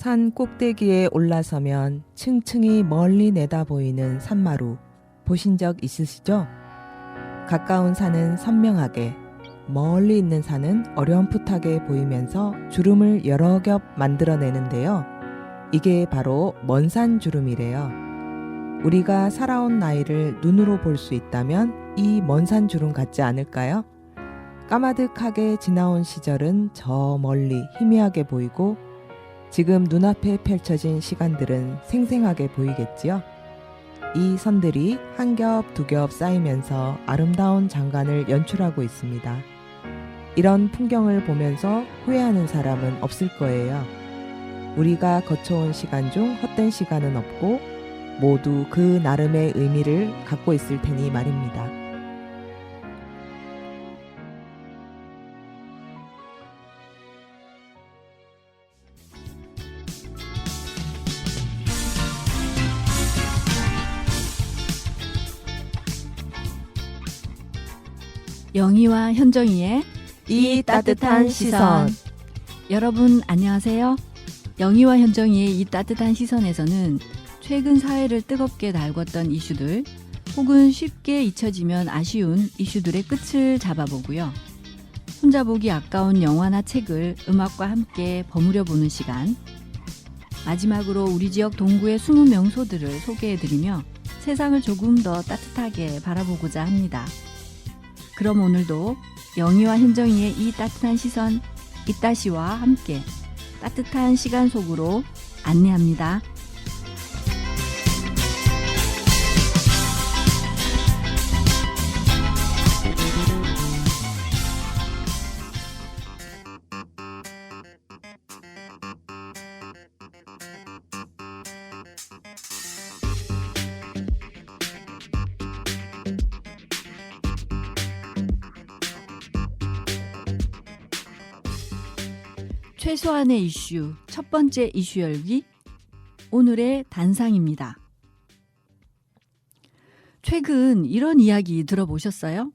산 꼭대기에 올라서면 층층이 멀리 내다보이는 산마루 보신 적 있으시죠? 가까운 산은 선명하게, 멀리 있는 산은 어렴풋하게 보이면서 주름을 여러 겹 만들어내는데요. 이게 바로 먼산 주름이래요. 우리가 살아온 나이를 눈으로 볼 수 있다면 이 먼산 주름 같지 않을까요? 까마득하게 지나온 시절은 저 멀리 희미하게 보이고 지금 눈앞에 펼쳐진 시간들은 생생하게 보이겠지요. 이 선들이 한 겹, 두 겹 쌓이면서 아름다운 장관을 연출하고 있습니다. 이런 풍경을 보면서 후회하는 사람은 없을 거예요. 우리가 거쳐온 시간 중 헛된 시간은 없고 모두 그 나름의 의미를 갖고 있을 테니 말입니다. 영희와 현정이의 이 따뜻한 시선. 여러분 안녕하세요. 영희와 현정이의 이 따뜻한 시선에서는 최근 사회를 뜨겁게 달궜던 이슈들 혹은 쉽게 잊혀지면 아쉬운 이슈들의 끝을 잡아보고요. 혼자 보기 아까운 영화나 책을 음악과 함께 버무려 보는 시간. 마지막으로 우리 지역 동구의 숨은 명소들을 소개해드리며 세상을 조금 더 따뜻하게 바라보고자 합니다. 그럼 오늘도 영희와 현정이의 이 따뜻한 시선 이따시와 함께 따뜻한 시간 속으로 안내합니다. 최소한의 이슈, 첫 번째 이슈 열기, 오늘의 단상입니다. 최근 이런 이야기 들어보셨어요?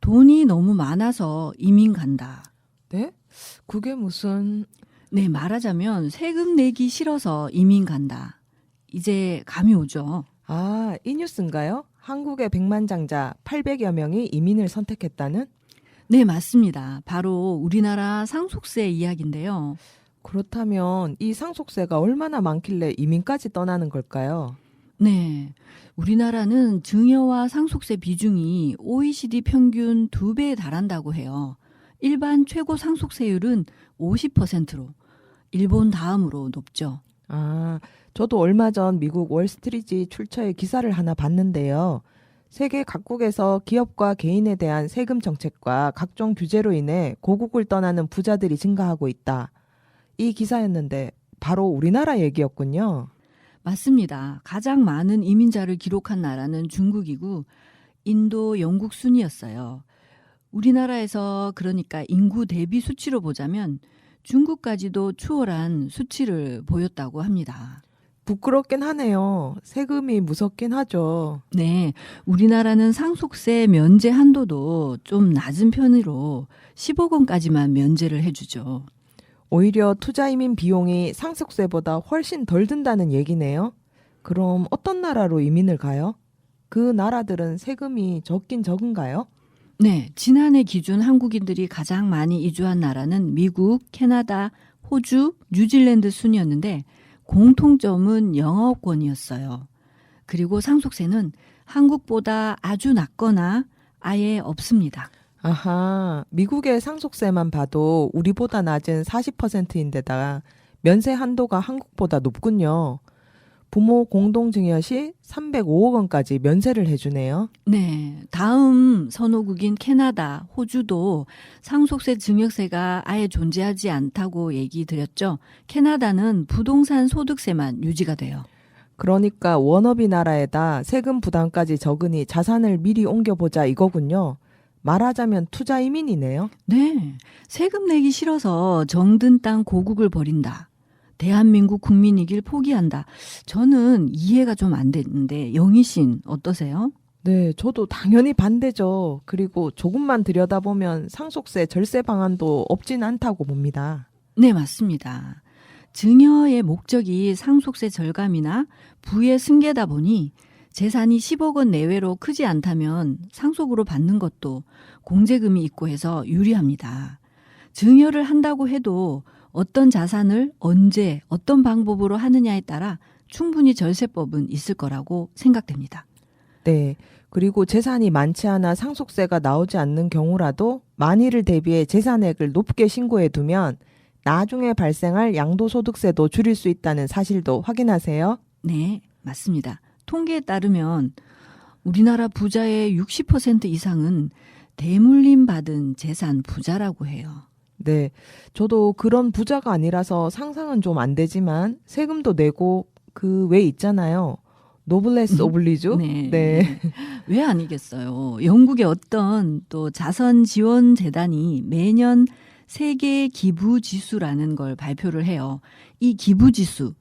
돈이 너무 많아서 이민 간다. 네? 그게 무슨... 네, 말하자면 세금 내기 싫어서 이민 간다. 이제 감이 오죠. 아, 이 뉴스인가요? 한국의 백만장자 800여 명이 이민을 선택했다는? 네, 맞습니다. 바로 우리나라 상속세 이야기인데요. 그렇다면 이 상속세가 얼마나 많길래 이민까지 떠나는 걸까요? 네, 우리나라는 증여와 상속세 비중이 OECD 평균 2배에 달한다고 해요. 일반 최고 상속세율은 50%로 일본 다음으로 높죠. 아, 저도 얼마 전 미국 월스트리트 출처의 기사를 하나 봤는데요. 세계 각국에서 기업과 개인에 대한 세금 정책과 각종 규제로 인해 고국을 떠나는 부자들이 증가하고 있다. 이 기사였는데 바로 우리나라 얘기였군요. 맞습니다. 가장 많은 이민자를 기록한 나라는 중국이고 인도, 영국 순이었어요. 우리나라에서 그러니까 인구 대비 수치로 보자면 중국까지도 추월한 수치를 보였다고 합니다. 부끄럽긴 하네요. 세금이 무섭긴 하죠. 네, 우리나라는 상속세 면제 한도도 좀 낮은 편으로 10억 원까지만 면제를 해주죠. 오히려 투자 이민 비용이 상속세보다 훨씬 덜 든다는 얘기네요. 그럼 어떤 나라로 이민을 가요? 그 나라들은 세금이 적긴 적은가요? 네, 지난해 기준 한국인들이 가장 많이 이주한 나라는 미국, 캐나다, 호주, 뉴질랜드 순이었는데 공통점은 영어권이었어요. 그리고 상속세는 한국보다 아주 낮거나 아예 없습니다. 아하, 미국의 상속세만 봐도 우리보다 낮은 40%인데다가 면세 한도가 한국보다 높군요. 부모 공동증여 시 305억 원까지 면세를 해주네요. 네, 다음 선호국인 캐나다, 호주도 상속세 증여세가 아예 존재하지 않다고 얘기 드렸죠. 캐나다는 부동산 소득세만 유지가 돼요. 그러니까 워너비 나라에다 세금 부담까지 적으니 자산을 미리 옮겨보자 이거군요. 말하자면 투자 이민이네요. 네, 세금 내기 싫어서 정든 땅 고국을 버린다. 대한민국 국민이길 포기한다. 저는 이해가 좀 안 되는데 영희 씨는 어떠세요? 네, 저도 당연히 반대죠. 그리고 조금만 들여다보면 상속세 절세 방안도 없진 않다고 봅니다. 네, 맞습니다. 증여의 목적이 상속세 절감이나 부의 승계다 보니 재산이 10억 원 내외로 크지 않다면 상속으로 받는 것도 공제금이 있고 해서 유리합니다. 증여를 한다고 해도 어떤 자산을 언제 어떤 방법으로 하느냐에 따라 충분히 절세법은 있을 거라고 생각됩니다. 네. 그리고 재산이 많지 않아 상속세가 나오지 않는 경우라도 만일을 대비해 재산액을 높게 신고해 두면 나중에 발생할 양도소득세도 줄일 수 있다는 사실도 확인하세요. 네, 맞습니다. 통계에 따르면 우리나라 부자의 60% 이상은 대물림 받은 재산 부자라고 해요. 네. 저도 그런 부자가 아니라서 상상은 좀 안 되지만 세금도 내고 그 왜 있잖아요. 노블레스 오블리주? 네. 왜 아니겠어요. 영국의 어떤 또 자선 지원 재단이 매년 세계 기부 지수라는 걸 발표를 해요. 이 기부 지수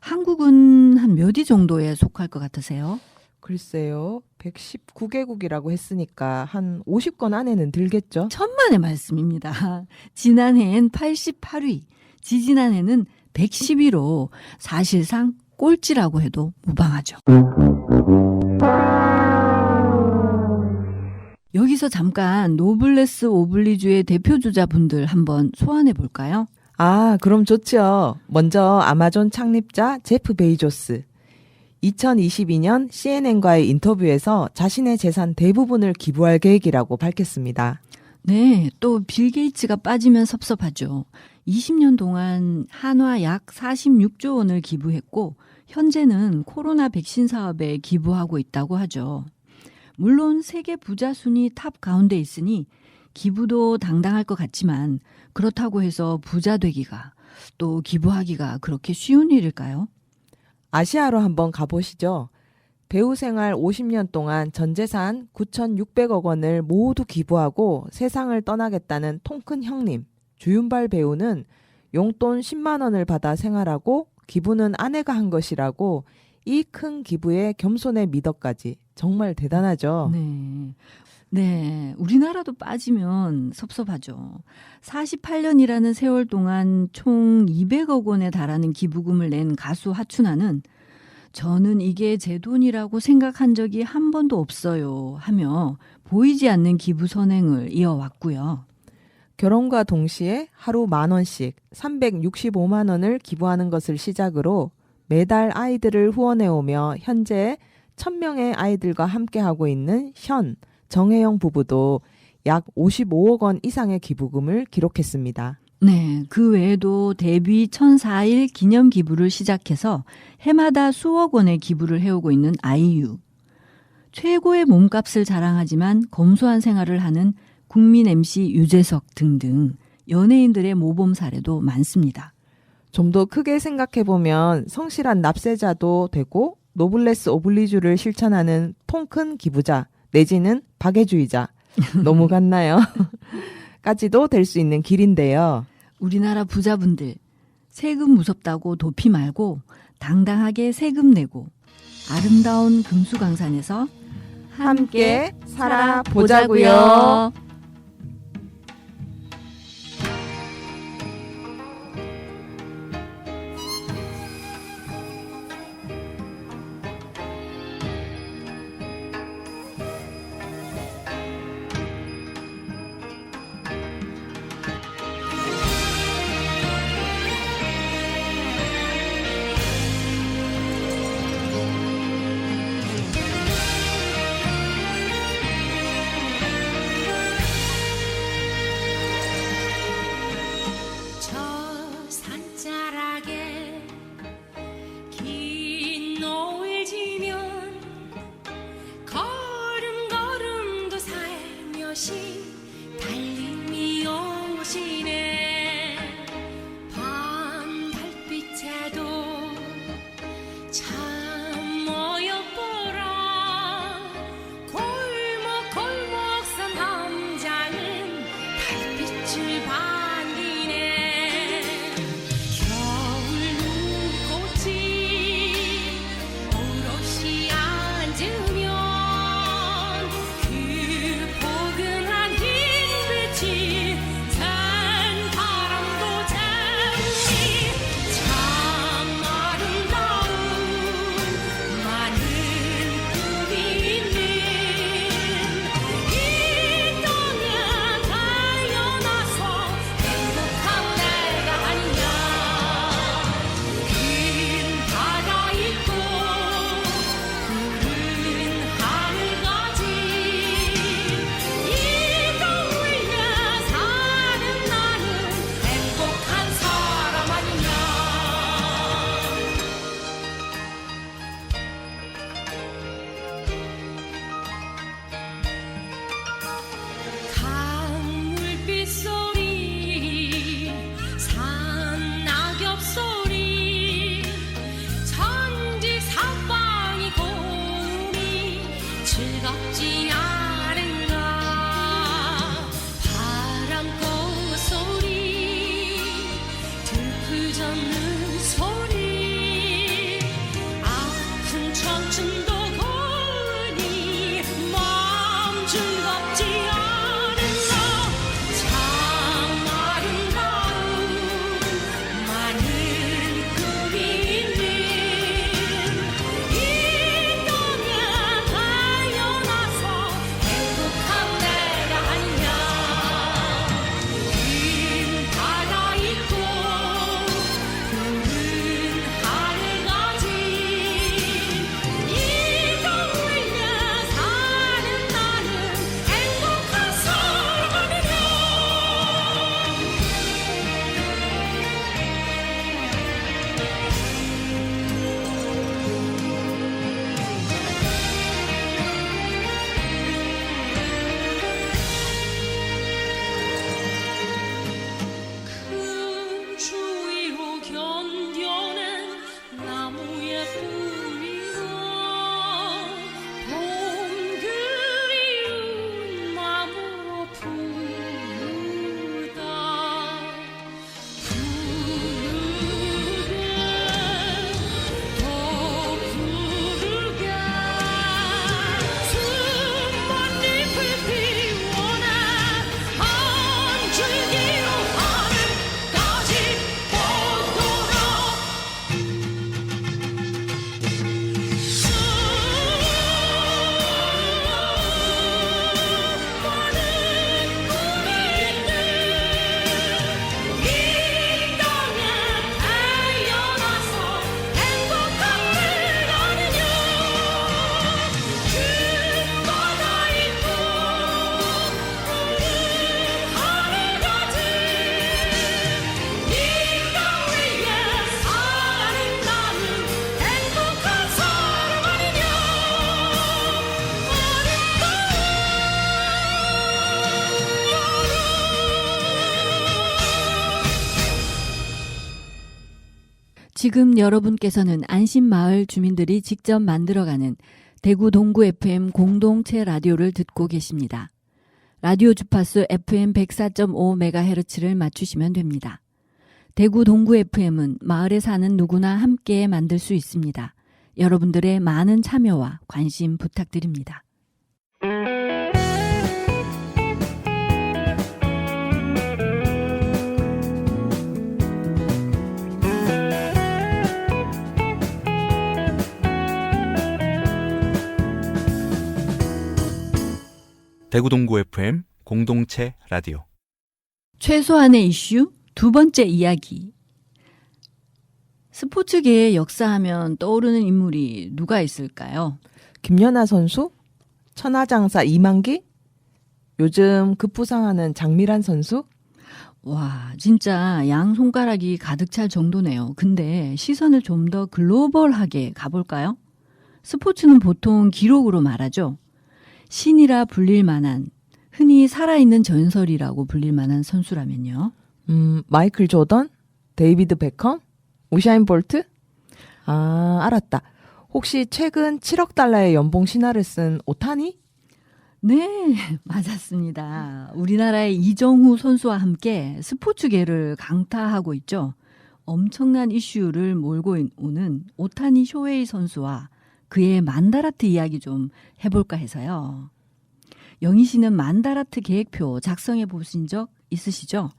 한국은 한 몇 위 정도에 속할 것 같으세요? 글쎄요. 119개국이라고 했으니까 한 50건 안에는 들겠죠? 천만의 말씀입니다. 지난해엔 88위, 지지난해는 110위로 사실상 꼴찌라고 해도 무방하죠. 여기서 잠깐 노블레스 오블리주의 대표주자분들 한번 소환해 볼까요? 아, 그럼 좋죠. 먼저 아마존 창립자 제프 베이조스. 2022년 CNN과의 인터뷰에서 자신의 재산 대부분을 기부할 계획이라고 밝혔습니다. 네, 또 빌 게이츠가 빠지면 섭섭하죠. 20년 동안 한화 약 46조 원을 기부했고 현재는 코로나 백신 사업에 기부하고 있다고 하죠. 물론 세계 부자 순위 탑 가운데 있으니 기부도 당당할 것 같지만 그렇다고 해서 부자 되기가 또 기부하기가 그렇게 쉬운 일일까요? 아시아로 한번 가보시죠. 배우 생활 50년 동안 전 재산 9,600억 원을 모두 기부하고 세상을 떠나겠다는 통큰 형님 주윤발 배우는 용돈 10만 원을 받아 생활하고 기부는 아내가 한 것이라고 이 큰 기부에 겸손의 미덕까지 정말 대단하죠. 네, 우리나라도 빠지면 섭섭하죠. 48년이라는 세월 동안 총 200억 원에 달하는 기부금을 낸 가수 하춘아는 저는 이게 제 돈이라고 생각한 적이 한 번도 없어요 하며 보이지 않는 기부 선행을 이어왔고요. 결혼과 동시에 하루 10,000원씩 365만 원을 기부하는 것을 시작으로 매달 아이들을 후원해오며 현재 1,000명의 아이들과 함께하고 있는 정혜영 부부도 약 55억 원 이상의 기부금을 기록했습니다. 네, 그 외에도 데뷔 1004일 기념 기부를 시작해서 해마다 수억 원의 기부를 해오고 있는 아이유. 최고의 몸값을 자랑하지만 검소한 생활을 하는 국민 MC 유재석 등등 연예인들의 모범 사례도 많습니다. 좀 더 크게 생각해보면 성실한 납세자도 되고 노블레스 오블리주를 실천하는 통큰 기부자 내지는 박애주의자 너무 같나요? 까지도 될 수 있는 길인데요. 우리나라 부자분들 세금 무섭다고 도피 말고 당당하게 세금 내고 아름다운 금수강산에서 함께 살아보자고요. 지금 여러분께서는 안심마을 주민들이 직접 만들어가는 대구 동구 FM 공동체 라디오를 듣고 계십니다. 라디오 주파수 FM 104.5MHz를 맞추시면 됩니다. 대구 동구 FM은 마을에 사는 누구나 함께 만들 수 있습니다. 여러분들의 많은 참여와 관심 부탁드립니다. 대구 동구 FM 공동체 라디오. 최소한의 이슈 두 번째 이야기. 스포츠계의 역사하면 떠오르는 인물이 누가 있을까요? 김연아 선수? 천하장사 이만기? 요즘 급부상하는 장미란 선수? 와, 진짜 양 손가락이 가득 찰 정도네요. 근데 시선을 좀 더 글로벌하게 가볼까요? 스포츠는 보통 기록으로 말하죠. 신이라 불릴 만한, 흔히 살아있는 전설이라고 불릴 만한 선수라면요. 마이클 조던? 데이비드 베컴? 우샤인 볼트? 아, 알았다. 혹시 최근 7억 달러의 연봉 신화를 쓴 오타니? 네, 맞았습니다. 우리나라의 이정후 선수와 함께 스포츠계를 강타하고 있죠. 엄청난 이슈를 몰고 오는 오타니 쇼헤이 선수와 그의 만다라트 이야기 좀 해볼까 해서요. 영희 씨는 만다라트 계획표 작성해 보신 적 있으시죠?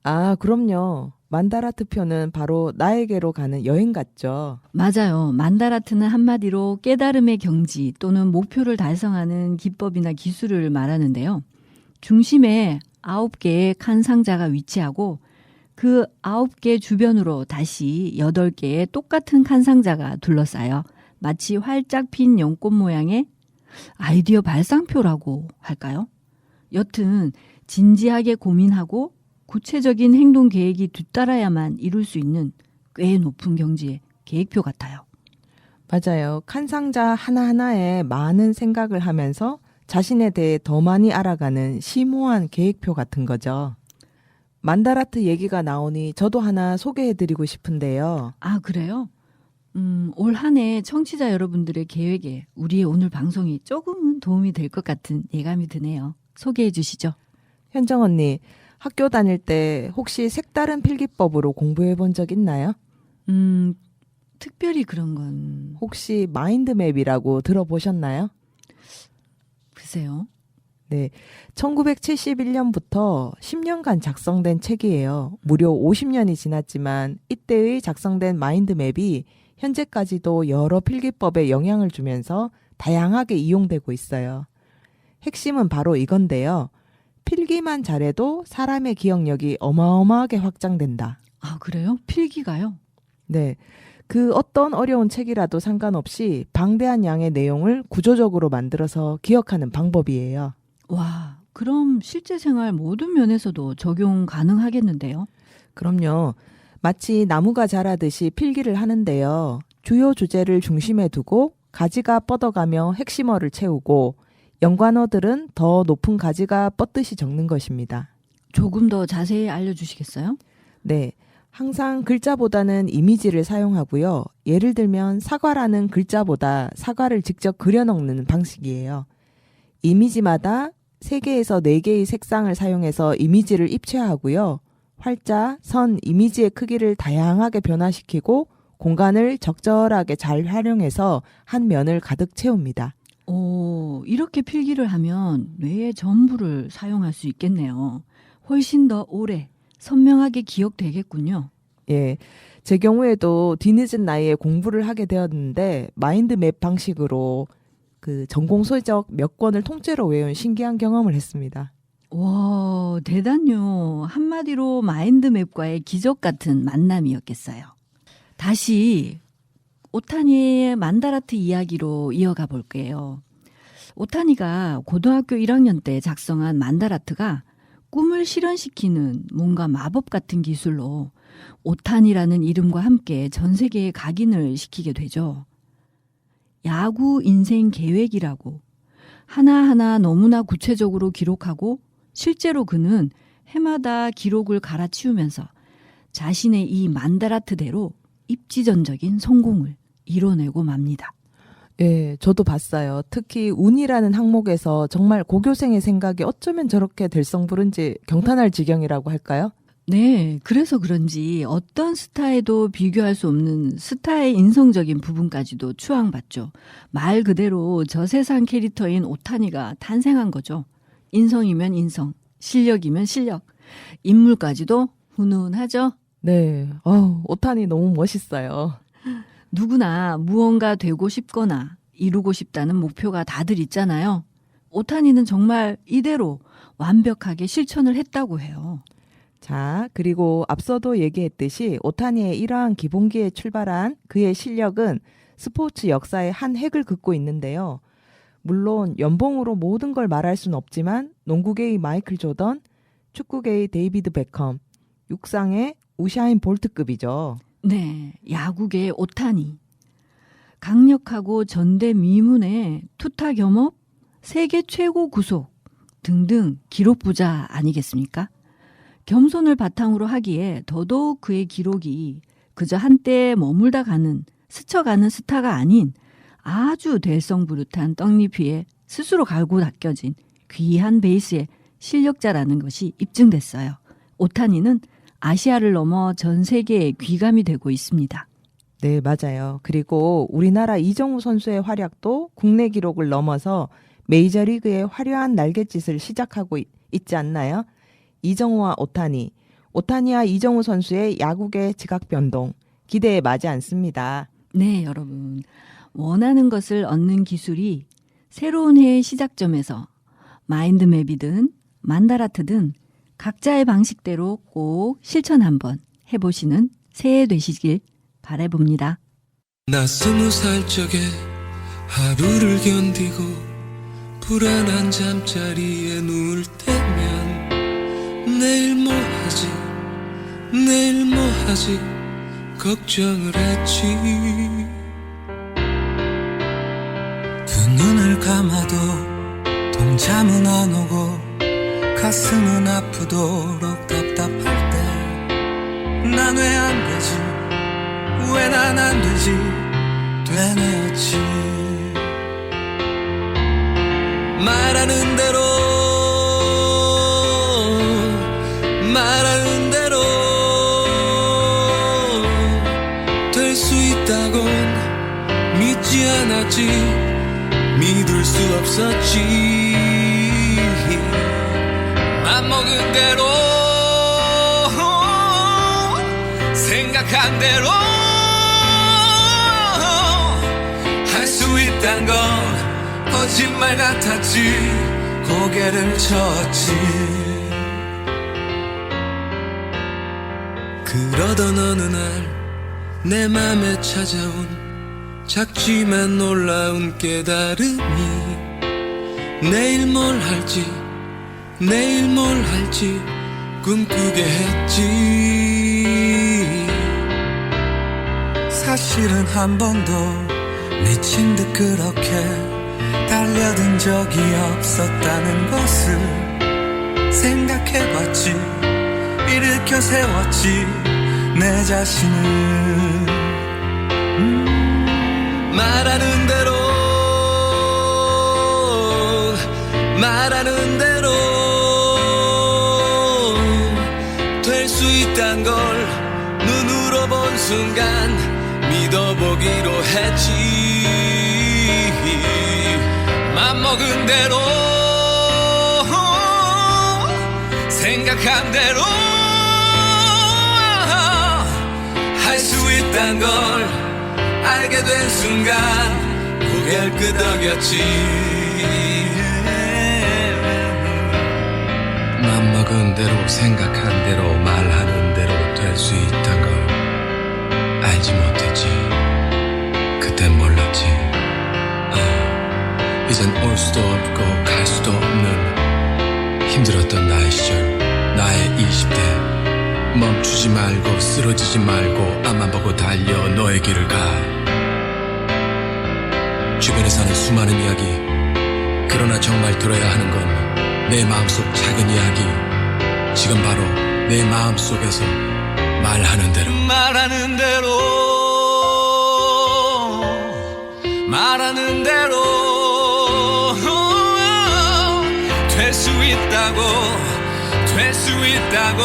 아, 그럼요. 만다라트 표는 바로 나에게로 가는 여행 같죠. 맞아요. 만다라트는 한마디로 깨달음의 경지 또는 목표를 달성하는 기법이나 기술을 말하는데요. 중심에 9개의 칸 상자가 위치하고 그 9개 주변으로 다시 8개의 똑같은 칸 상자가 둘러싸여 마치 활짝 핀 연꽃 모양의 아이디어 발상표라고 할까요? 여튼 진지하게 고민하고 구체적인 행동 계획이 뒤따라야만 이룰 수 있는 꽤 높은 경지의 계획표 같아요. 맞아요. 칸 상자 하나하나에 많은 생각을 하면서 자신에 대해 더 많이 알아가는 심오한 계획표 같은 거죠. 만다라트 얘기가 나오니 저도 하나 소개해드리고 싶은데요. 아, 그래요? 올 한 해 청취자 여러분들의 계획에 우리의 오늘 방송이 조금은 도움이 될 것 같은 예감이 드네요. 소개해 주시죠. 현정 언니, 학교 다닐 때 혹시 색다른 필기법으로 공부해 본 적 있나요? 특별히 그런 건 혹시 마인드맵이라고 들어보셨나요? 글쎄요. 네, 1971년부터 10년간 작성된 책이에요. 무려 50년이 지났지만 이때의 작성된 마인드맵이 현재까지도 여러 필기법에 영향을 주면서 다양하게 이용되고 있어요. 핵심은 바로 이건데요. 필기만 잘해도 사람의 기억력이 어마어마하게 확장된다. 아, 그래요? 필기가요? 네, 그 어떤 어려운 책이라도 상관없이 방대한 양의 내용을 구조적으로 만들어서 기억하는 방법이에요. 와, 그럼 실제 생활 모든 면에서도 적용 가능하겠는데요? 그럼요. 마치 나무가 자라듯이 필기를 하는데요. 주요 주제를 중심에 두고 가지가 뻗어가며 핵심어를 채우고 연관어들은 더 높은 가지가 뻗듯이 적는 것입니다. 조금 더 자세히 알려주시겠어요? 네. 항상 글자보다는 이미지를 사용하고요. 예를 들면 사과라는 글자보다 사과를 직접 그려넣는 방식이에요. 이미지마다 3개에서 4개의 색상을 사용해서 이미지를 입체하고요. 활자, 선, 이미지의 크기를 다양하게 변화시키고 공간을 적절하게 잘 활용해서 한 면을 가득 채웁니다. 오, 이렇게 필기를 하면 뇌의 전부를 사용할 수 있겠네요. 훨씬 더 오래 선명하게 기억되겠군요. 예, 제 경우에도 뒤늦은 나이에 공부를 하게 되었는데 마인드맵 방식으로 그 전공 서적 몇 권을 통째로 외운 신기한 경험을 했습니다. 와, 대단요. 한마디로 마인드맵과의 기적 같은 만남이었겠어요. 다시 오타니의 만다라트 이야기로 이어가 볼게요. 오타니가 고등학교 1학년 때 작성한 만다라트가 꿈을 실현시키는 뭔가 마법 같은 기술로 오타니라는 이름과 함께 전 세계에 각인을 시키게 되죠. 야구 인생 계획이라고 하나하나 너무나 구체적으로 기록하고 실제로 그는 해마다 기록을 갈아치우면서 자신의 이 만다라트대로 입지전적인 성공을 이뤄내고 맙니다. 예, 저도 봤어요. 특히 운이라는 항목에서 정말 고교생의 생각이 어쩌면 저렇게 될성부른지 경탄할 지경이라고 할까요? 네, 그래서 그런지 어떤 스타에도 비교할 수 없는 스타의 인성적인 부분까지도 추앙받죠. 말 그대로 저세상 캐릭터인 오타니가 탄생한 거죠. 인성이면 인성, 실력이면 실력, 인물까지도 훈훈하죠. 네, 오타니 너무 멋있어요. 누구나 무언가 되고 싶거나 이루고 싶다는 목표가 다들 있잖아요. 오타니는 정말 이대로 완벽하게 실천을 했다고 해요. 자, 그리고 앞서도 얘기했듯이 오타니의 이러한 기본기에 출발한 그의 실력은 스포츠 역사의 한 획을 긋고 있는데요. 물론 연봉으로 모든 걸 말할 수는 없지만 농구계의 마이클 조던, 축구계의 데이비드 베컴, 육상의 우샤인 볼트급이죠. 네, 야구계의 오타니. 강력하고 전대미문의 투타 겸업, 세계 최고 구속 등등 기록 부자 아니겠습니까? 겸손을 바탕으로 하기에 더더욱 그의 기록이 그저 한때에 머물다 가는, 스쳐가는 스타가 아닌 아주 될성부릇한 떡잎 위에 스스로 갈고 닦여진 귀한 베이스의 실력자라는 것이 입증됐어요. 오타니는 아시아를 넘어 전 세계에 귀감이 되고 있습니다. 네, 맞아요. 그리고 우리나라 이정우 선수의 활약도 국내 기록을 넘어서 메이저리그의 화려한 날갯짓을 시작하고 있지 않나요? 이정우와 오타니, 오타니와 이정우 선수의 야구계 지각 변동 기대에 맞지 않습니다. 네, 여러분. 원하는 것을 얻는 기술이 새로운 해의 시작점에서 마인드맵이든 만다라트든 각자의 방식대로 꼭 실천 한번 해보시는 새해 되시길 바라봅니다. 나 20살 적에 하루를 견디고 불안한 잠자리에 누울 때면 내일 뭐 하지 내일 뭐 하지 걱정을 했지. 두 눈을 감아도 동참은 안 오고 가슴은 아프도록 답답할 때 난 왜 안 되지 왜 난 안 되지 되뇌었지. 말하는 대로 말하는 대로 될 수 있다곤 믿지 않았지 믿을 수 없었지. 맘먹은 대로 생각한 대로 할 수 있단 건 거짓말 같았지 고개를 쳤지. 그러던 어느 날 내 맘에 찾아온 작지만 놀라운 깨달음이 내일 뭘 할지 내일 뭘 할지 꿈꾸게 했지. 사실은 한 번도 미친 듯 그렇게 달려든 적이 없었다는 것을 생각해봤지. 일으켜 세웠지 내 자신을. 말하는 대로 말하는 대로 될 수 있단 걸 눈으로 본 순간 믿어보기로 했지. 맘먹은 대로 생각한 대로 할 수 있단 걸 알게 된 순간 고개를 끄덕였지. 맘먹은 대로 생각한 대로 말하는 대로 될 수 있단 걸 알지 못했지. 그땐 몰랐지. 이젠 올 수도 없고 갈 수도 없는 힘들었던 나의 시절, 나의 20대. 멈추지 말고 쓰러지지 말고 앞만 보고 달려 너의 길을 가. 주변에 사는 수많은 이야기, 그러나 정말 들어야 하는 건 내 마음속 작은 이야기. 지금 바로 내 마음속에서 말하는 대로 말하는 대로 말하는 대로 될 수 있다고 될 수 있다고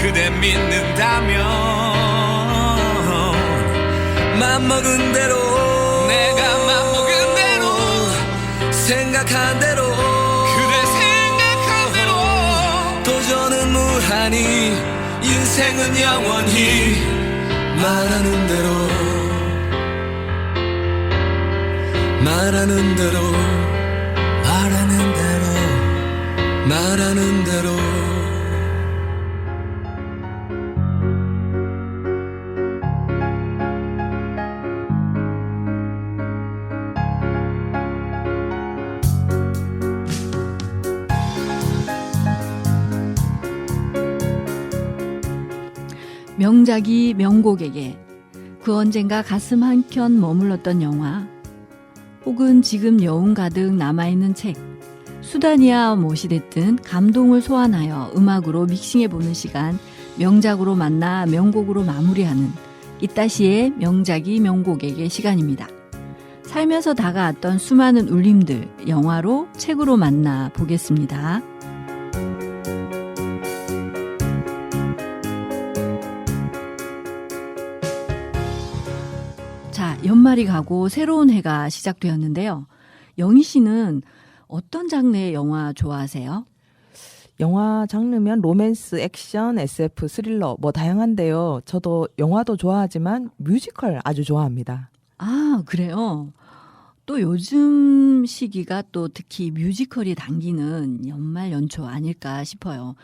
그대 믿는다면 맘먹은 대로 내가 맘먹은 대로 생각한 대로 그대 생각한 대로 도전은 무한히 인생은 영원히 말하는 대로 말하는 대로 말하는 대로 말하는 대로 명작이 명곡에게 그 언젠가 가슴 한켠 머물렀던 영화 혹은 지금 여운 가득 남아있는 책 수단이야 무엇이 됐든 감동을 소환하여 음악으로 믹싱해보는 시간 명작으로 만나 명곡으로 마무리하는 이따시의 명작이 명곡에게 시간입니다. 살면서 다가왔던 수많은 울림들 영화로 책으로 만나 보겠습니다. 자, 연말이 가고 새로운 해가 시작되었는데요. 영희 씨는 어떤 장르의 영화 좋아하세요? 영화 장르면 로맨스, 액션, SF, 스릴러 뭐 다양한데요. 저도 영화도 좋아하지만 뮤지컬 아주 좋아합니다. 아, 그래요? 또 요즘 시기가 또 특히 뮤지컬이 당기는 연말 연초 아닐까 싶어요.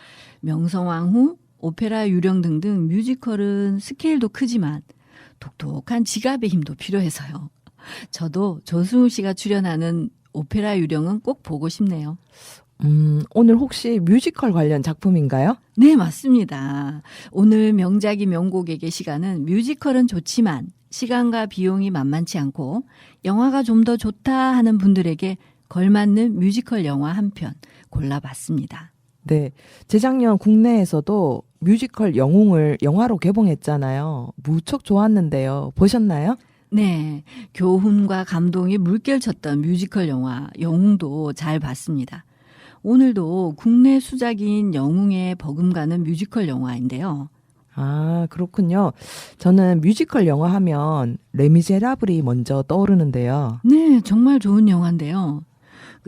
명성황후, 오페라 유령 등등 뮤지컬은 스케일도 크지만 독특한 지갑의 힘도 필요해서요. 저도 조승우 씨가 출연하는 오페라 유령은 꼭 보고 싶네요. 오늘 혹시 뮤지컬 관련 작품인가요? 네, 맞습니다. 오늘 명작이 명곡에게 시간은 뮤지컬은 좋지만 시간과 비용이 만만치 않고 영화가 좀 더 좋다 하는 분들에게 걸맞는 뮤지컬 영화 한 편 골라봤습니다. 네. 재작년 국내에서도 뮤지컬 영웅을 영화로 개봉했잖아요. 무척 좋았는데요. 보셨나요? 네, 교훈과 감동이 물결쳤던 뮤지컬 영화 영웅도 잘 봤습니다. 오늘도 국내 수작인 영웅에 버금가는 뮤지컬 영화인데요. 아, 그렇군요. 저는 뮤지컬 영화 하면 레미제라블이 먼저 떠오르는데요. 네, 정말 좋은 영화인데요.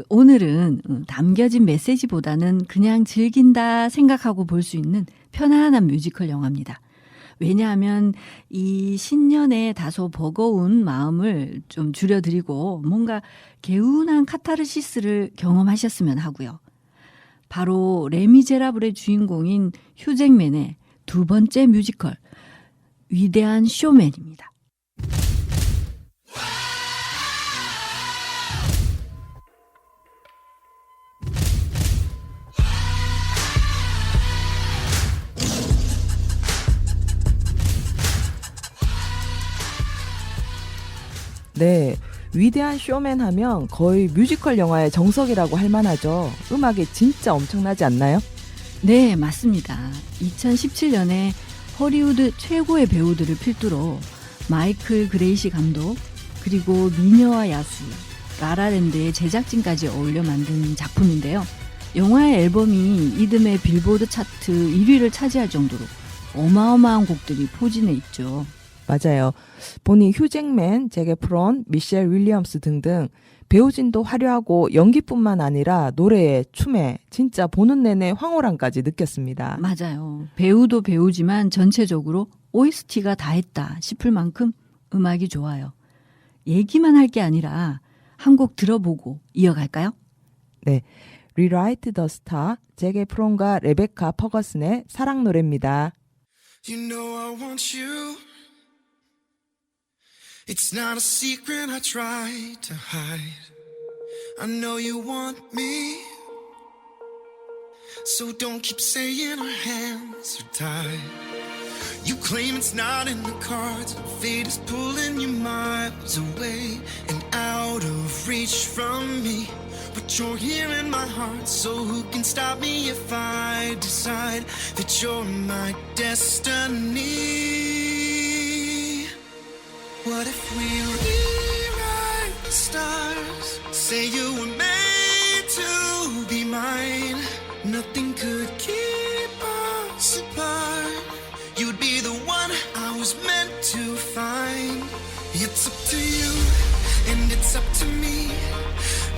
오늘은 담겨진 메시지보다는 그냥 즐긴다 생각하고 볼 수 있는 편안한 뮤지컬 영화입니다. 왜냐하면 이 신년에 다소 버거운 마음을 좀 줄여드리고 뭔가 개운한 카타르시스를 경험하셨으면 하고요. 바로 레미제라블의 주인공인 휴잭맨의 두 번째 뮤지컬 위대한 쇼맨입니다. 네. 위대한 쇼맨 하면 거의 뮤지컬 영화의 정석이라고 할 만하죠. 음악이 진짜 엄청나지 않나요? 네, 맞습니다. 2017년에 허리우드 최고의 배우들을 필두로 마이클 그레이시 감독 그리고 미녀와 야수, 라라랜드의 제작진까지 어울려 만든 작품인데요. 영화의 앨범이 이듬해 빌보드 차트 1위를 차지할 정도로 어마어마한 곡들이 포진해 있죠. 맞아요. 보니 휴잭맨, 잭 에프론, 미셸 윌리엄스 등등 배우진도 화려하고 연기뿐만 아니라 노래에 춤에 진짜 보는 내내 황홀함까지 느꼈습니다. 맞아요. 배우도 배우지만 전체적으로 OST가 다 했다 싶을 만큼 음악이 좋아요. 얘기만 할 게 아니라 한 곡 들어보고 이어갈까요? 네, Rewrite the Star, 잭 에프론과 레베카 퍼거슨의 사랑 노래입니다. You know I want you. It's not a secret I try to hide. I know you want me. So don't keep saying our hands are tied. You claim it's not in the cards. Fate is pulling you miles away and out of reach from me. But you're here in my heart, so who can stop me if I decide that you're my destiny? What if we rewrite Say you were made to be mine. Nothing could keep us apart. You'd be the one I was meant to find. It's up to you, and it's up to me.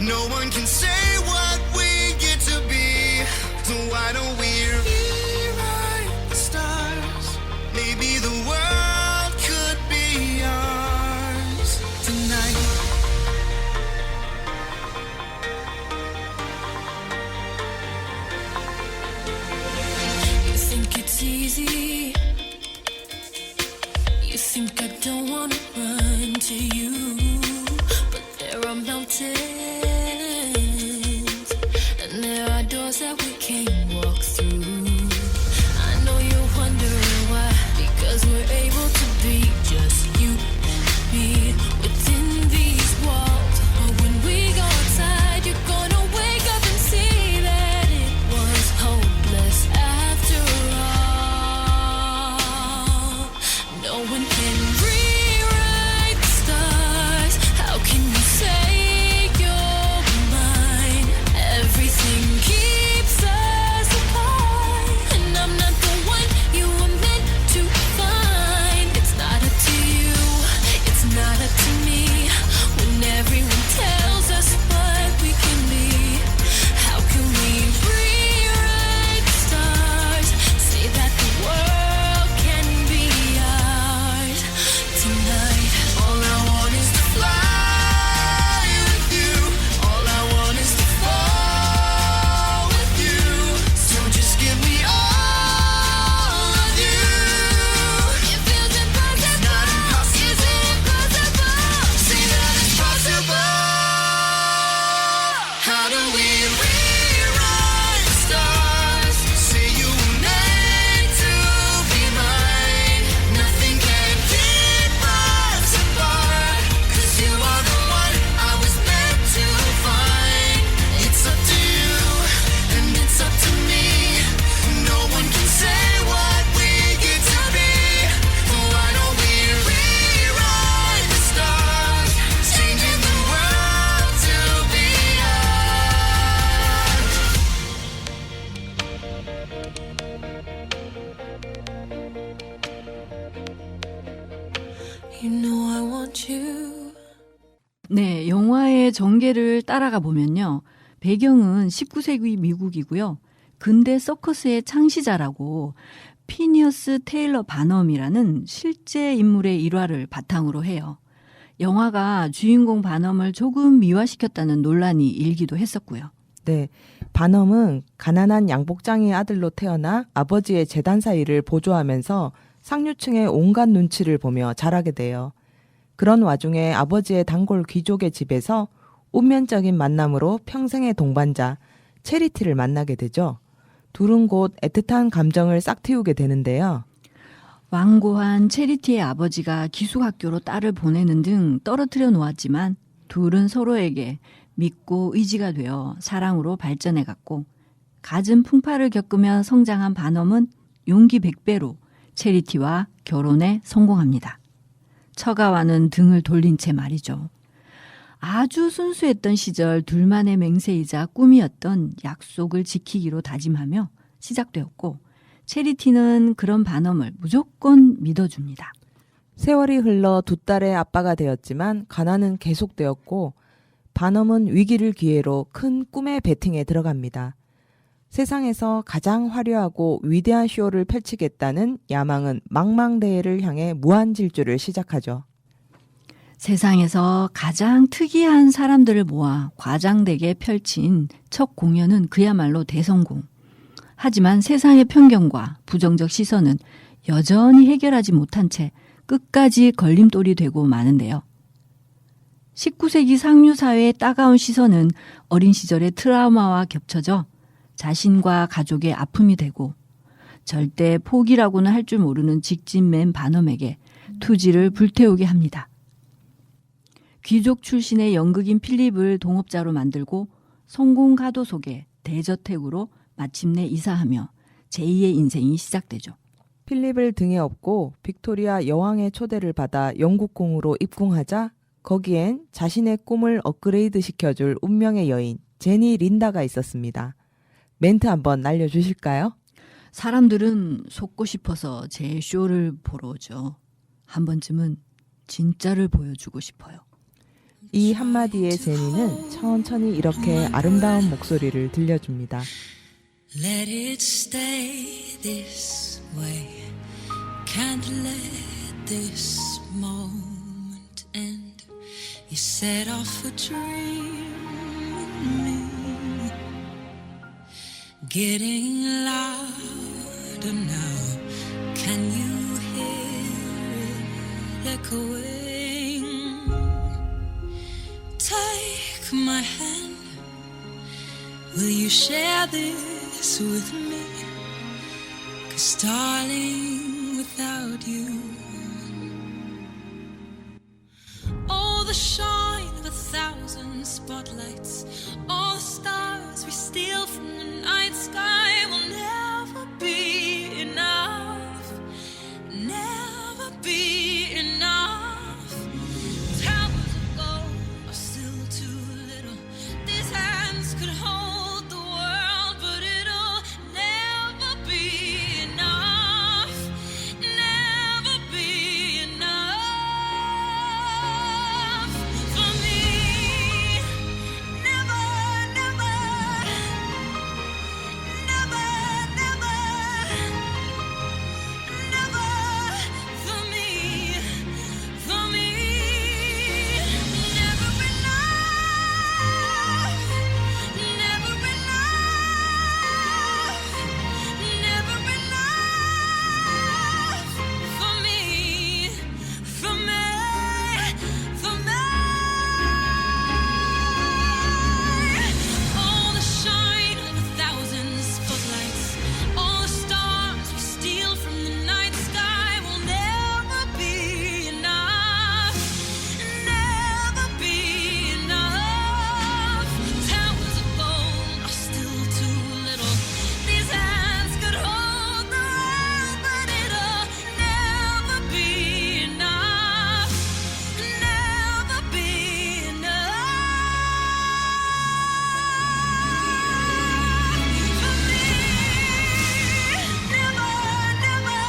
No one can say what we get to be. So why don't we rewrite the stars? Maybe the world could be ours tonight. You think it's easy. You think I don't wanna run to you, but there are mountains and there are doors that we can't walk through. I know you're wondering why, because we're able to be just you and me within these walls. But when we go outside, you're gonna wake up and see that it was hopeless after all. No one can rewrite the stars. How can you say you're mine? Everything keeps us apart, and I'm not the one you were meant to find. It's not up to you, it's not up to me. When everyone tells us what we can be, how can we rewrite the stars? Say that the world can be ours tonight. All I want is to fly with you. All I want is to fall with you. So just give me all of you. It feels impossible. It's not impossible. Is it impossible? Say that it's possible. How do we rewrite the stars? Say you were made to be mine. Nothing can keep us apart. 'Cause you are the one I was meant to find. It's up to you, and it's up to me. No one can say what we get to be. Why don't we rewrite the stars? Changing the world to be ours. You know I want you. 네, 영화의 전개를 따라가 보면요. 배경은 19세기 미국이고요. 근대 서커스의 창시자라고 피니어스 테일러 바넘이라는 실제 인물의 일화를 바탕으로 해요. 영화가 주인공 바넘을 조금 미화시켰다는 논란이 일기도 했었고요. 네, 바넘은 가난한 양복장의 아들로 태어나 아버지의 재단사 일을 보조하면서 상류층의 온갖 눈치를 보며 자라게 돼요. 그런 와중에 아버지의 단골 귀족의 집에서 운명적인 만남으로 평생의 동반자 체리티를 만나게 되죠. 둘은 곧 애틋한 감정을 싹틔우게 되는데요. 완고한 체리티의 아버지가 기숙학교로 딸을 보내는 등 떨어뜨려 놓았지만 둘은 서로에게 믿고 의지가 되어 사랑으로 발전해갔고, 갖은 풍파를 겪으며 성장한 바넘은 용기 100배로 체리티와 결혼에 성공합니다. 처가와는 등을 돌린 채 말이죠. 아주 순수했던 시절 둘만의 맹세이자 꿈이었던 약속을 지키기로 다짐하며 시작되었고, 체리티는 그런 바넘을 무조건 믿어줍니다. 세월이 흘러 두 딸의 아빠가 되었지만 가난은 계속되었고, 바넘은 위기를 기회로 큰 꿈의 배팅에 들어갑니다. 세상에서 가장 화려하고 위대한 쇼를 펼치겠다는 야망은 망망대해를 향해 무한 질주를 시작하죠. 세상에서 가장 특이한 사람들을 모아 과장되게 펼친 첫 공연은 그야말로 대성공. 하지만 세상의 편견과 부정적 시선은 여전히 해결하지 못한 채 끝까지 걸림돌이 되고 마는데요. 19세기 상류 사회의 따가운 시선은 어린 시절의 트라우마와 겹쳐져 자신과 가족의 아픔이 되고, 절대 포기라고는 할 줄 모르는 직진맨 바넘에게 투지를 불태우게 합니다. 귀족 출신의 연극인 필립을 동업자로 만들고 성공 가도 속에 대저택으로 마침내 이사하며 제2의 인생이 시작되죠. 필립을 등에 업고 빅토리아 여왕의 초대를 받아 영국궁으로 입궁하자 거기엔 자신의 꿈을 업그레이드 시켜줄 운명의 여인 제니 린다가 있었습니다. 멘트 한번 날려주실까요? 사람들은 속고 싶어서 제 쇼를 보러 오죠. 한 번쯤은 진짜를 보여주고 싶어요. 이 한마디에 제니는 천천히 이렇게 아름다운 목소리를 들려줍니다. Let it stay this way. Can't let this moment end. You set off a dream in me, getting louder now. Can you hear it echoing? Take my hand. Will you share this with me? 'Cause darling, without you, all the shine of 1,000 spotlights, all the stars we steal from the night sky will never be enough, never be enough. Towers of gold are still too little. These hands could hold the world, but it'll never be enough, never be enough for me. Never, never, never, never, never for me, for me. Never enough, never enough, never enough for me, for me, for me. All the shine of 1,000 spotlights, all the stars we steal from the night sky will never be enough, never be enough. Towers of gold are still too little. These hands could hold the world, but it'll never be enough, never be enough for me. Never, never,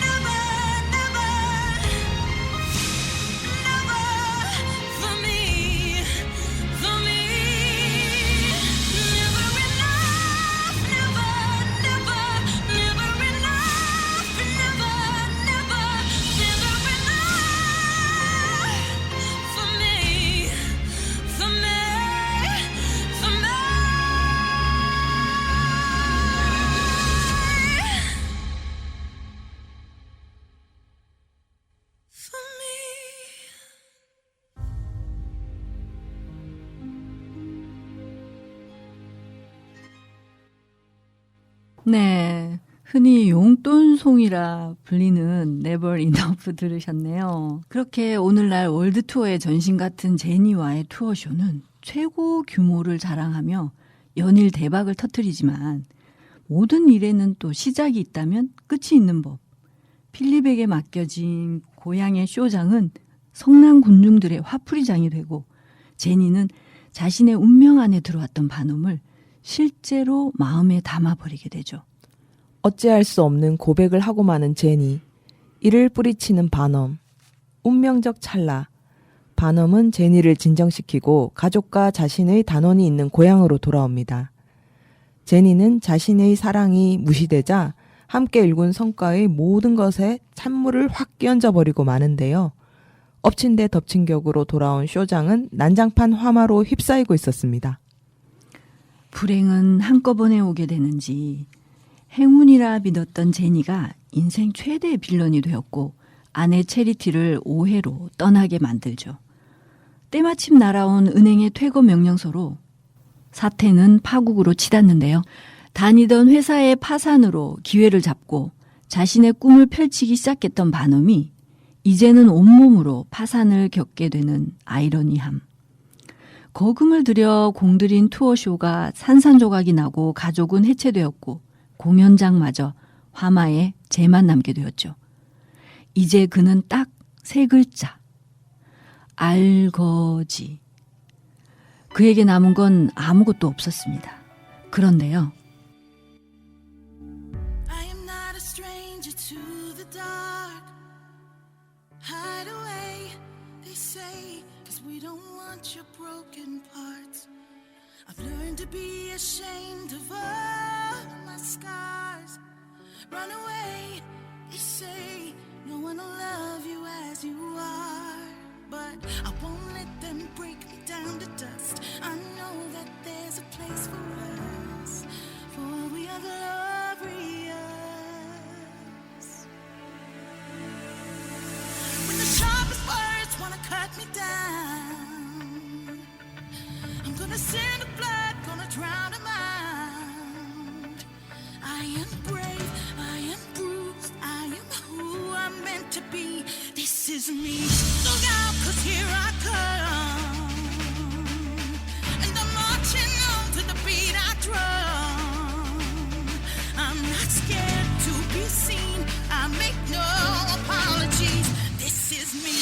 never, never, never for me, for me. Never enough, never, never, never enough, never, never, never enough for me, for me, for me. For me. 네, 흔히 용돈송이라 불리는 Never Enough 들으셨네요. 그렇게 오늘날 월드 투어의 전신 같은 제니와의 투어쇼는 최고 규모를 자랑하며 연일 대박을 터뜨리지만 모든 일에는 또 시작이 있다면 끝이 있는 법. 필립에게 맡겨진 고향의 쇼장은 성난 군중들의 화풀이장이 되고 제니는 자신의 운명 안에 들어왔던 반음을 실제로 마음에 담아버리게 되죠. 어찌할 수 없는 고백을 하고 마는 제니, 이를 뿌리치는 반엄, 운명적 찰나. 반엄은 제니를 진정시키고 가족과 자신의 단원이 있는 고향으로 돌아옵니다. 제니는 자신의 사랑이 무시되자 함께 일군 성과의 모든 것에 찬물을 확 끼얹어 버리고 마는데요. 엎친 데 덮친 격으로 돌아온 쇼장은 난장판 화마로 휩싸이고 있었습니다. 불행은 한꺼번에 오게 되는지 행운이라 믿었던 제니가 인생 최대의 빌런이 되었고 아내 체리티를 오해로 떠나게 만들죠. 때마침 날아온 은행의 퇴거 명령서로 사태는 파국으로 치닫는데요. 다니던 회사의 파산으로 기회를 잡고 자신의 꿈을 펼치기 시작했던 반엄이 이제는 온몸으로 파산을 겪게 되는 아이러니함. 거금을 들여 공들인 투어쇼가 산산조각이 나고 가족은 해체되었고 공연장마저 화마에 재만 남게 되었죠. 이제 그는 딱 세 글자, 알거지. 그에게 남은 건 아무것도 없었습니다. 그런데요. I am not a stranger to the dark. Hide away, they say, 'cause we don't want your broken parts. I've learned to be ashamed of all my scars. Run away, they say, no one will love you as you are. But I won't let them break me down to dust. I know that there's a place for us, for we are glorious. When the sharpest words wanna cut me down, I'm gonna send the blood, gonna drown them out. I am brave, I am bruised, I am who I'm meant to be. This is me. Look out, 'cause here I come. And I'm marching on to the beat I drum. I'm not scared to be seen. I make no apologies. This is me.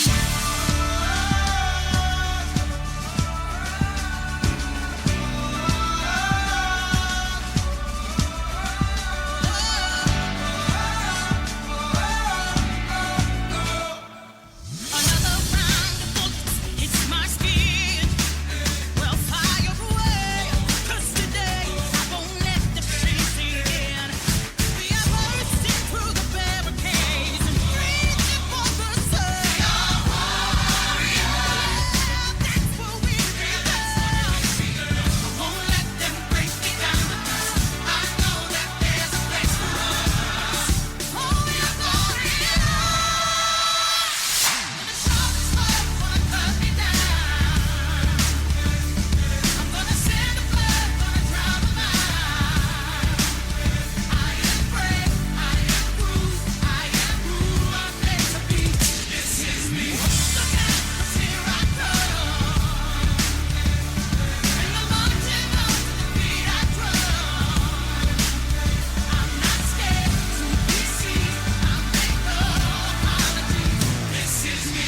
Another round of bullets hits my skin. Well, fire away, 'cause today I won't let the pain sink in. We are bursting through the barricades and reaching for the sun. That's what we belong. I won't let them break me down to dust. I know that there's a place for us. Oh, we are glorious. The sharpest words wanna cut me down. I'm gonna send the blood, gonna drown them out. I am brave, I am bruised, I am who I'm meant to be. This is me. Look out, 'cause here I come. And I'm marching on to the beat I drum. I'm not scared to be seen. I make no apologies. This is me.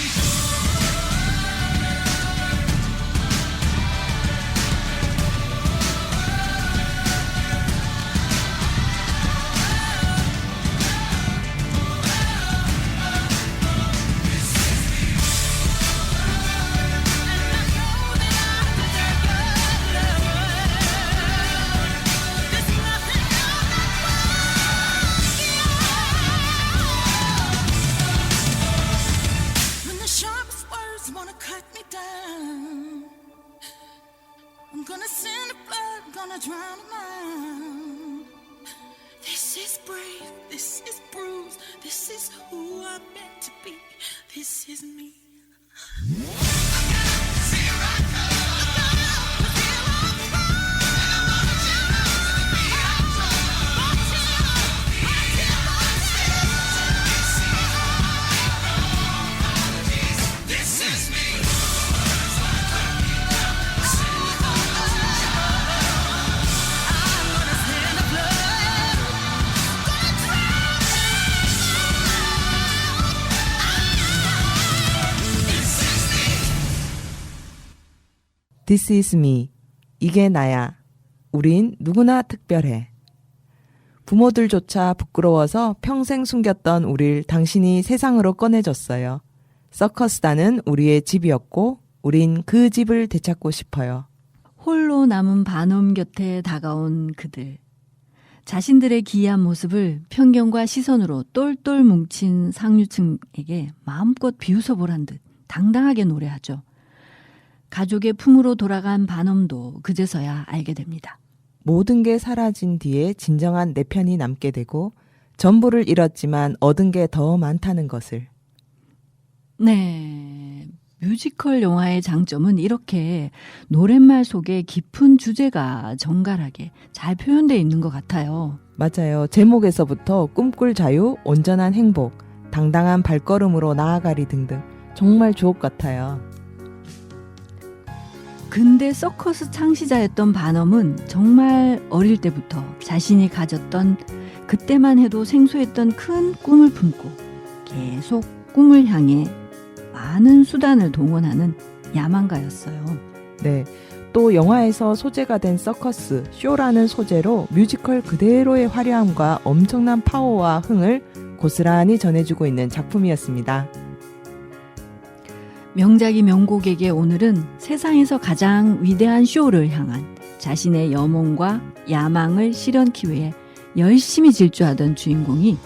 When the sharpest words wanna cut me down, I'm gonna send the blood, gonna drown them out. This is brave, this is bruised, this is who I'm meant to be. This is me. This is me. I'm gonna send the blood, gonna drown This is me. This is me. 이게 나야. 우린 누구나 특별해. 부모들조차 부끄러워서 평생 숨겼던 우릴 당신이 세상으로 꺼내줬어요. 서커스단은 우리의 집이었고 우린 그 집을 되찾고 싶어요. 홀로 남은 반엄 곁에 다가온 그들. 자신들의 기이한 모습을 편견과 시선으로 똘똘 뭉친 상류층에게 마음껏 비웃어보란 듯 당당하게 노래하죠. 가족의 품으로 돌아간 반엄도 그제서야 알게 됩니다. 모든 게 사라진 뒤에 진정한 내 편이 남게 되고 전부를 잃었지만 얻은 게 더 많다는 것을. 네, 뮤지컬 영화의 장점은 이렇게 노랫말 속에 깊은 주제가 정갈하게 잘 표현되어 있는 것 같아요. 맞아요. 제목에서부터 꿈꿀 자유, 온전한 행복, 당당한 발걸음으로 나아가리 등등 정말 주옥 같아요. 근데 서커스 창시자였던 반엄은 정말 어릴 때부터 자신이 가졌던 그때만 해도 생소했던 큰 꿈을 품고 계속 꿈을 향해 많은 수단을 동원하는 야망가였어요. 네. 또 영화에서 소재가 된 서커스, 쇼라는 소재로 뮤지컬 그대로의 화려함과 엄청난 파워와 흥을 고스란히 전해주고 있는 작품이었습니다. 명작이 명곡에게 오늘은 세상에서 가장 위대한 쇼를 향한 자신의 염원과 야망을 실현하기 위해 열심히 질주하던 주인공이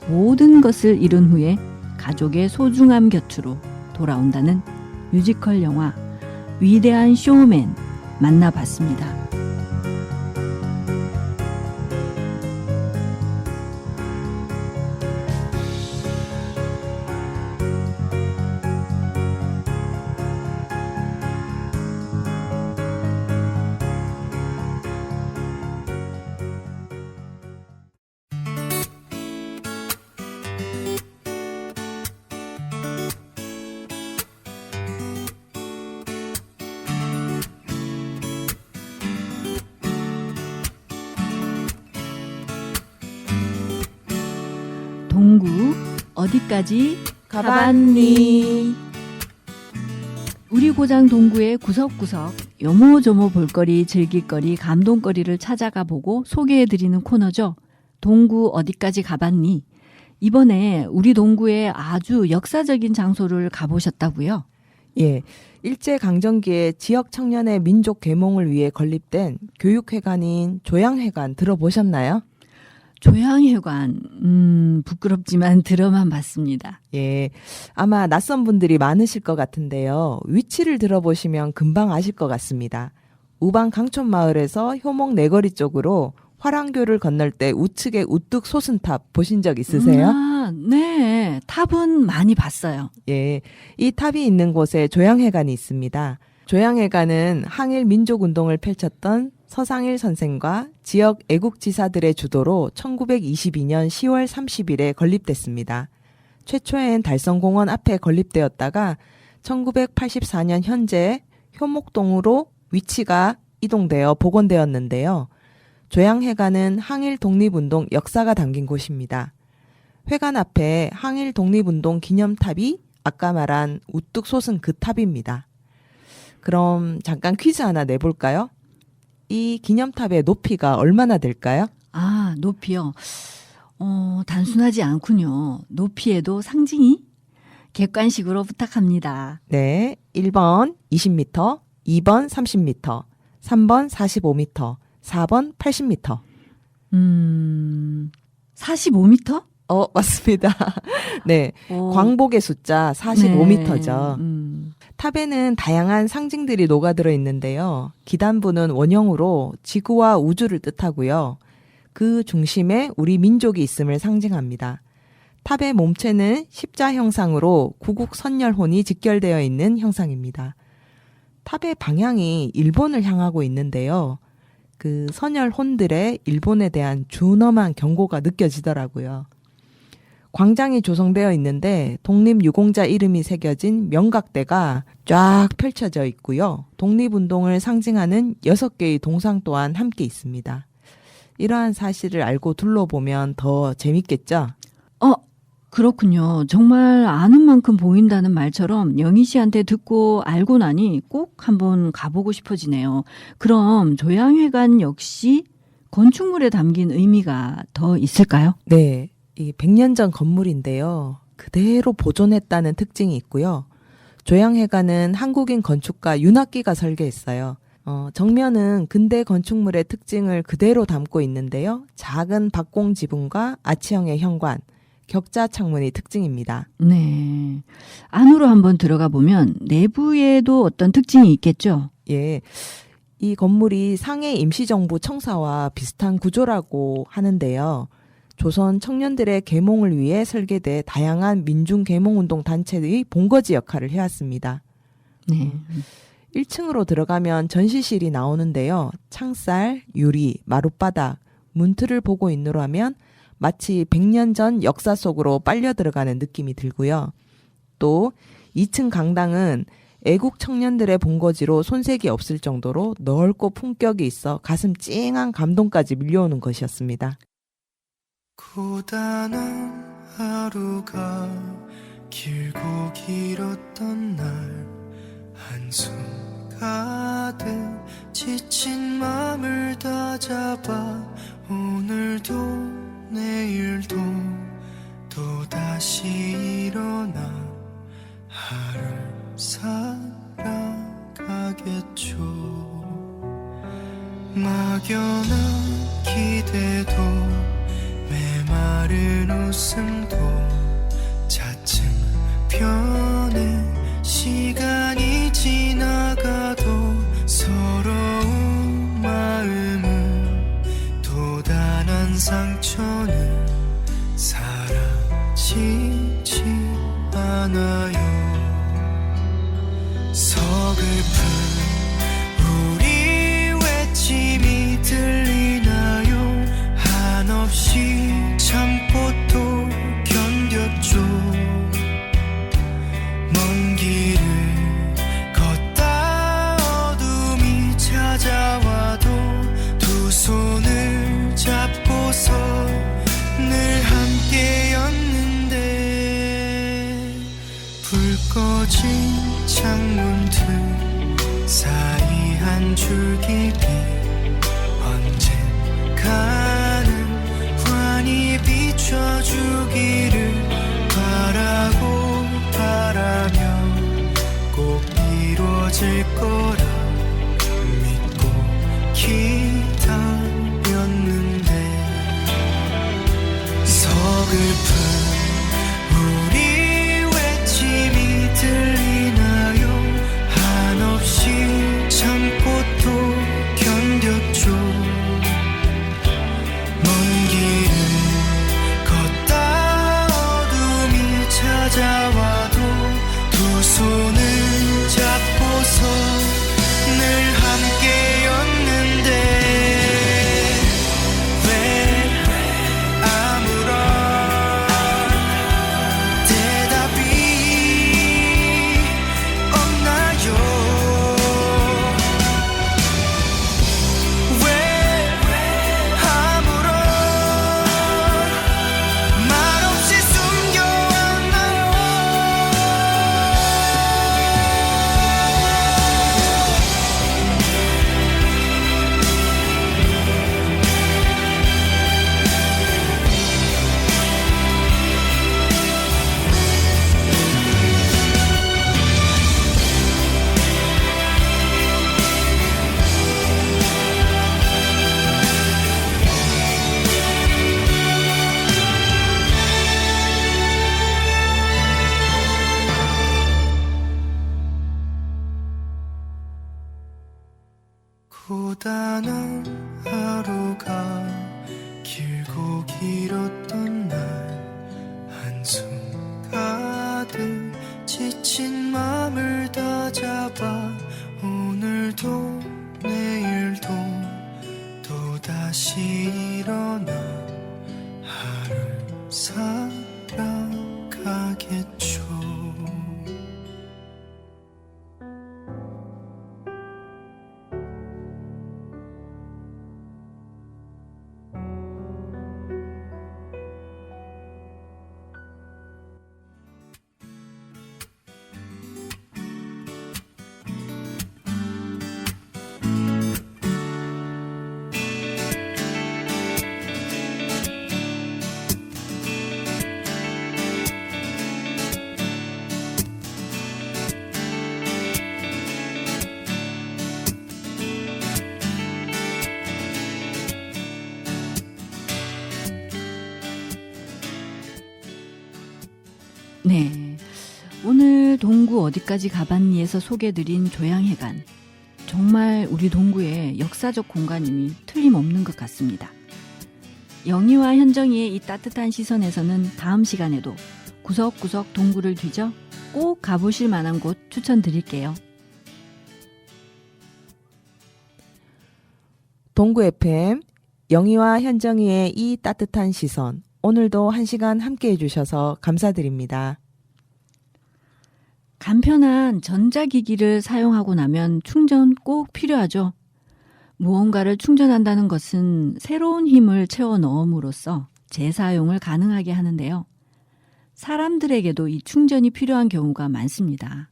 모든 것을 이룬 후에 가족의 소중함 곁으로 돌아온다는 뮤지컬 영화 위대한 쇼맨 만나봤습니다. 동구 어디까지 가봤니? 우리 고장 동구의 구석구석 요모조모 볼거리, 즐길거리, 감동거리를 찾아가 보고 소개해드리는 코너죠. 동구 어디까지 가봤니? 이번에 우리 동구의 아주 역사적인 장소를 가보셨다고요? 예. 일제강점기에 지역 청년의 민족 계몽을 위해 건립된 교육회관인 조양회관 들어보셨나요? 조양회관, 부끄럽지만 들어만 봤습니다. 예. 아마 낯선 분들이 많으실 것 같은데요. 위치를 들어보시면 금방 아실 것 같습니다. 우방 강촌마을에서 효목 내거리 쪽으로 화랑교를 건널 때 우측에 우뚝 솟은 탑 보신 적 있으세요? 아, 네. 탑은 많이 봤어요. 예. 이 탑이 있는 곳에 조양회관이 있습니다. 조양회관은 항일 민족운동을 펼쳤던 서상일 선생과 지역 애국지사들의 주도로 1922년 10월 30일에 건립됐습니다. 최초엔 달성공원 앞에 건립되었다가 1984년 현재 효목동으로 위치가 이동되어 복원되었는데요. 조양회관은 항일 독립운동 역사가 담긴 곳입니다. 회관 앞에 항일 독립운동 기념탑이 아까 말한 우뚝 솟은 그 탑입니다. 그럼 잠깐 퀴즈 하나 내볼까요? 이 기념탑의 높이가 얼마나 될까요? 아, 높이요. 단순하지 않군요. 높이에도 상징이? 객관식으로 부탁합니다. 네, 1번 20m, 2번 30m, 3번 45m, 4번 80m. 45m? 맞습니다. 네, 광복의 숫자 45m죠. 네, 탑에는 다양한 상징들이 녹아들어 있는데요. 기단부는 원형으로 지구와 우주를 뜻하고요. 그 중심에 우리 민족이 있음을 상징합니다. 탑의 몸체는 십자 형상으로 구국 선열혼이 직결되어 있는 형상입니다. 탑의 방향이 일본을 향하고 있는데요. 그 선열혼들의 일본에 대한 준엄한 경고가 느껴지더라고요. 광장이 조성되어 있는데 독립유공자 이름이 새겨진 명각대가 쫙 펼쳐져 있고요. 독립운동을 상징하는 6개의 동상 또한 함께 있습니다. 이러한 사실을 알고 둘러보면 더 재밌겠죠? 그렇군요. 정말 아는 만큼 보인다는 말처럼 영희 씨한테 듣고 알고 나니 꼭 한번 가보고 싶어지네요. 그럼 조양회관 역시 건축물에 담긴 의미가 더 있을까요? 네, 이 100년 전 건물인데요. 그대로 보존했다는 특징이 있고요. 조양회관은 한국인 건축가 윤학기가 설계했어요. 정면은 근대 건축물의 특징을 그대로 담고 있는데요. 작은 박공 지붕과 아치형의 현관, 격자 창문이 특징입니다. 네. 안으로 한번 들어가 보면 내부에도 어떤 특징이 있겠죠? 예. 이 건물이 상해 임시정부 청사와 비슷한 구조라고 하는데요. 조선 청년들의 계몽을 위해 설계돼 다양한 민중 계몽운동 단체의 본거지 역할을 해왔습니다. 네. 1층으로 들어가면 전시실이 나오는데요. 창살, 유리, 마룻바닥, 문틀을 보고 있노라면 마치 100년 전 역사 속으로 빨려 들어가는 느낌이 들고요. 또 2층 강당은 애국 청년들의 본거지로 손색이 없을 정도로 넓고 품격이 있어 가슴 찡한 감동까지 밀려오는 것이었습니다. 고단한 하루가 길고 길었던 날 한숨 가득 지친 맘을 다잡아 오늘도 내일도 또다시 일어나 하루를 살아가겠죠. 막연한 기대도 메마른 웃음도 차츰 변해 시간이 지나가도 서러운 마음은 또 단 한 상처는 사라지지 않아요. 서글픈 우리 외침이 들리나요? 한없이 참고 또 견뎠죠. 먼 길을 걷다 어둠이 찾아와도 두 손을 잡고서 늘 함께였는데 불 꺼진 창문 틈 사이 한 줄기 빛 언젠가는 환히 비춰주기를 바라고 바라며 꼭 이루어질 거라 믿고 기다렸는데 서글픈 우리 외침이 들리나요? 한없이 참고 또 견뎠죠. 먼 길을 걷다 어둠이 찾아와도 두 손을 잡고서 늘 함께였는데 왜 아무런 대답이 없나요? 왜 아무런 말 없이 숨겨왔나요? 고단한 하루가 길고 길었던 날 한숨 가득 지친 맘을 다잡아 오늘도 내일도 또다시 일어나 하루를 살아가겠죠. 네, 오늘 동구 어디까지 가봤니에서 소개드린 조양회관. 정말 우리 동구의 역사적 공간임이 틀림없는 것 같습니다. 영희와 현정이의 이 따뜻한 시선에서는 다음 시간에도 구석구석 동구를 뒤져 꼭 가보실 만한 곳 추천드릴게요. 동구 FM 영희와 현정이의 이 따뜻한 시선, 오늘도 1시간 함께 해주셔서 감사드립니다. 간편한 전자기기를 사용하고 나면 충전 꼭 필요하죠. 무언가를 충전한다는 것은 새로운 힘을 채워 넣음으로써 재사용을 가능하게 하는데요. 사람들에게도 이 충전이 필요한 경우가 많습니다.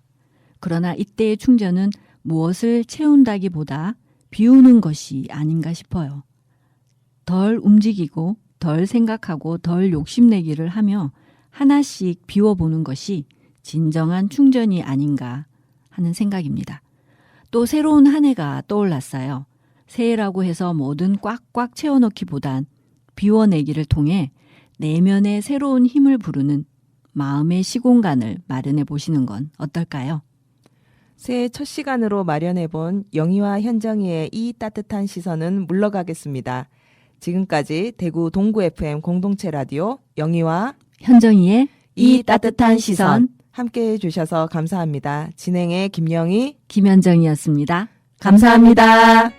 그러나 이때의 충전은 무엇을 채운다기보다 비우는 것이 아닌가 싶어요. 덜 움직이고 덜 생각하고 덜 욕심내기를 하며 하나씩 비워보는 것이 진정한 충전이 아닌가 하는 생각입니다. 또 새로운 한 해가 떠올랐어요. 새해라고 해서 뭐든 꽉꽉 채워넣기보단 비워내기를 통해 내면의 새로운 힘을 부르는 마음의 시공간을 마련해 보시는 건 어떨까요? 새해 첫 시간으로 마련해본 영희와 현정이의 이 따뜻한 시선은 물러가겠습니다. 지금까지 대구 동구 FM 공동체 라디오 영희와 현정이의 이 따뜻한 시선 함께해 주셔서 감사합니다. 진행의 김영희, 김현정이었습니다. 감사합니다.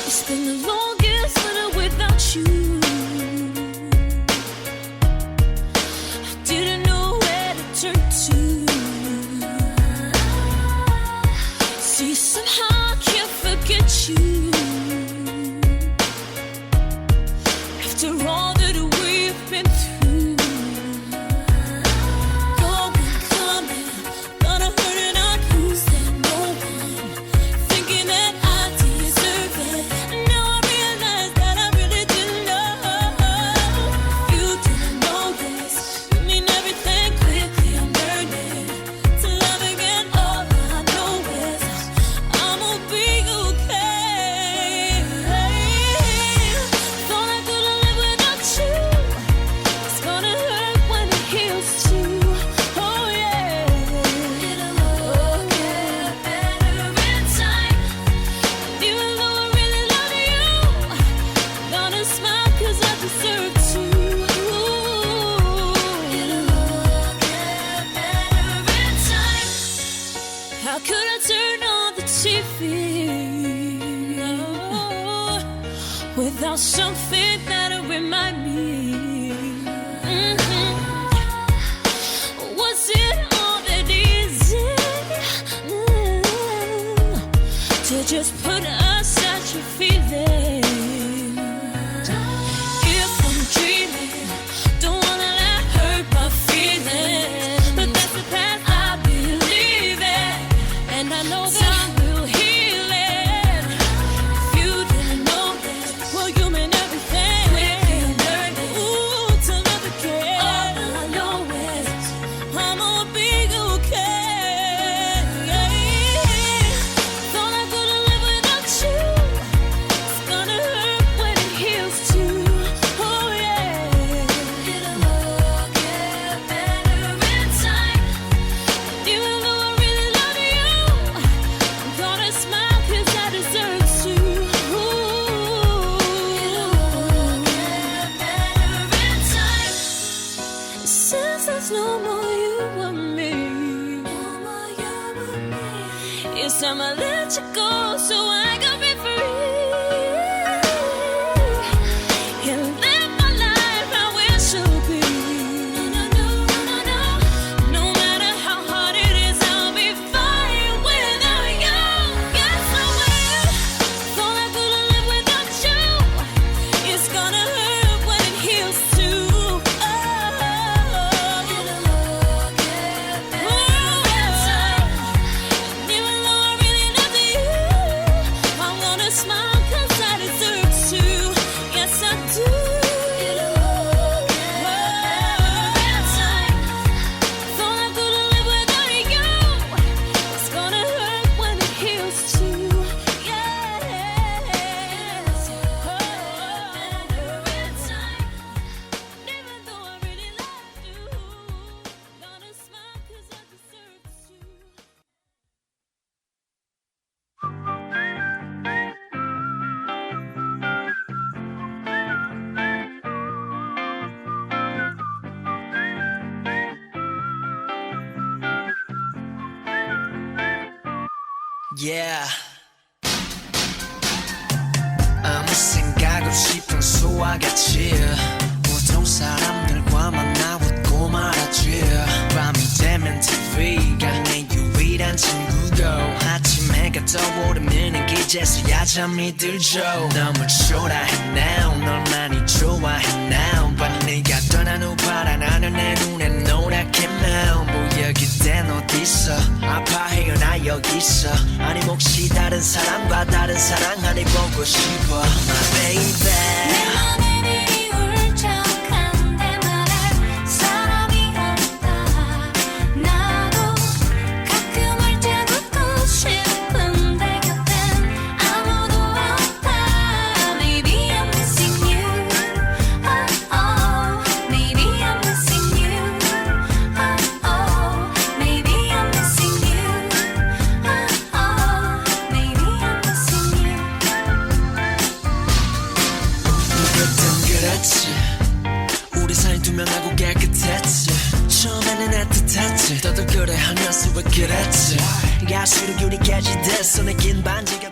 It's been the longest winter without you. I didn't know where to turn to. See, somehow I can't forget you. After all that we've been through, going, coming, gonna hurt and I'd lose that no one, thinking that I deserve it. Now I realize that I really didn't know. You didn't know this. You mean everything quickly. I'm learning to love again. All I know is I'ma be okay. Thought I couldn't live without you. It's gonna hurt when it heals too. Oh yeah. It'll all get better in time. Even though I really love you, I'm gonna smile 'cause I deserve to. It'll all get better in time. How could I turn on the TV without something that'll remind me? Was it all that easy to just put aside your feelings? If I'm dreaming, don't wanna let hurt my feelings, but that's the path I believe in, and I know that time will heal it. If you didn't know this, well, you mean everything. Quickly learning, ooh, to love again. All I know is I'ma be okay. Thought I couldn't live without you. It's gonna hurt when it heals too. Oh yeah. It'll all get better in time. Even though I really love you, I'm gonna smile 'cause I deserve to. It'll all get better in time. Since there's no more you and me, it's time I let you go so I can be free and live my life how it should be. No matter how hard it is, I'll be fine without you. Yes, I will. Thought I couldn't live without you. It's gonna hurt when it heals too. It'll all get better in time. Even though I really love you, I'm gonna smile 'cause I deserve to. Yes, I do. It'll all get better in time. Thought I couldn't live without you. It's gonna hurt when it heals too. Yeah. Better in time. Even though I really love you, gonna smile 'cause I deserve to. Yeah. 아무 생각 없이 평소와 같이 보통 사람들과 만나 웃고 말하지 밤이 되면 TV가 내 유일한 친구고 아침 해가 떠오르면 기재서야 잠이 들죠 너무 초라해 now 널 많이 좋아해 now but 네가 떠난 후 파란 하늘 내 눈에 노랗게 now 뭐야 그땐 어딨어 아파해요 나 여기 있어 아니 혹시 다른 사람과 다른 사랑 안해 보고 싶어 My baby 내 맘에 미리 울적한데 말할 사람이 없다 나도 가끔 울적 웃고 싶은데 곁엔 아무도 없다 Maybe I'm missing you oh, oh. Maybe I'm missing you oh, oh. Maybe I'm missing you oh, oh. Maybe I'm missing you 그땐 그랬지 우리 사이 투명하고 깨끗했지 처음에는 애틋했지 너도 그래 하면서 왜 그랬지 가수로 유리까지 됐어 내 긴 반지가